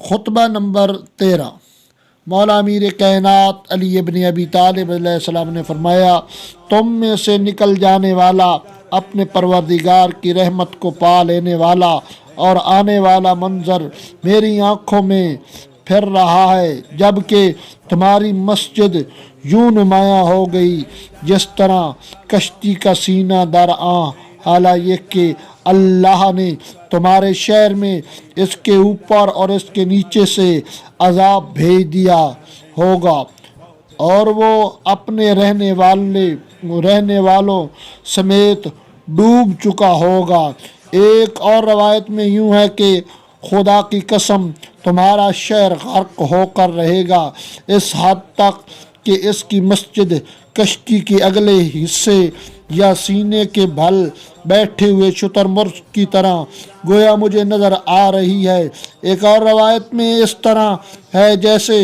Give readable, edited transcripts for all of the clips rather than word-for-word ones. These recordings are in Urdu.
خطبہ نمبر 13۔ مولا امیر کائنات علی ابن ابی طالب علیہ السلام نے فرمایا، تم میں سے نکل جانے والا اپنے پروردگار کی رحمت کو پا لینے والا اور آنے والا منظر میری آنکھوں میں پھر رہا ہے، جبکہ تمہاری مسجد یوں نمایاں ہو گئی جس طرح کشتی کا سینہ در آں، حالانکہ کہ اللہ نے تمہارے شہر میں اس کے اوپر اور اس کے نیچے سے عذاب بھیج دیا ہوگا اور وہ اپنے رہنے والوں سمیت ڈوب چکا ہوگا۔ ایک اور روایت میں یوں ہے کہ خدا کی قسم تمہارا شہر غرق ہو کر رہے گا، اس حد تک کہ اس کی مسجد کشتی کے اگلے حصے یا سینے کے بھل بیٹھے ہوئے شتر مرغ کی طرح گویا مجھے نظر آ رہی ہے۔ ایک اور روایت میں اس طرح ہے جیسے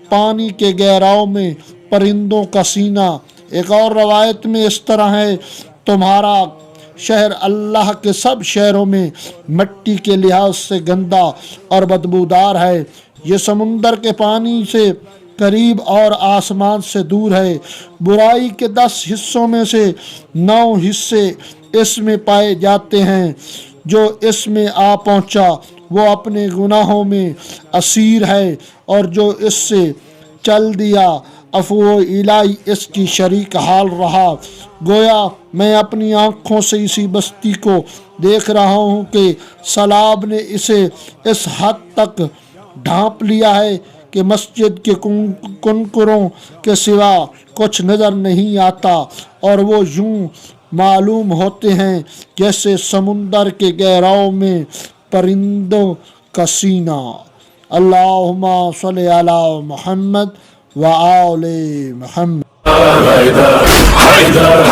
پانی کے گہراؤں میں پرندوں کا سینہ۔ ایک اور روایت میں اس طرح ہے، تمہارا شہر اللہ کے سب شہروں میں مٹی کے لحاظ سے گندا اور بدبودار ہے، یہ سمندر کے پانی سے قریب اور آسمان سے دور ہے۔ برائی کے 10 حصوں میں سے 9 حصے اس میں پائے جاتے ہیں، جو اس میں آ پہنچا وہ اپنے گناہوں میں اسیر ہے، اور جو اس سے چل دیا افو الہی اس کی شریک حال رہا۔ گویا میں اپنی آنکھوں سے اسی بستی کو دیکھ رہا ہوں کہ سیلاب نے اسے اس حد تک ڈھانپ لیا ہے کہ مسجد کے کنکروں کے سوا کچھ نظر نہیں آتا، اور وہ یوں معلوم ہوتے ہیں جیسے سمندر کے گہراؤں میں پرندوں کا سینہ۔ اللہم صلی علی محمد وآل محمد۔ حیدر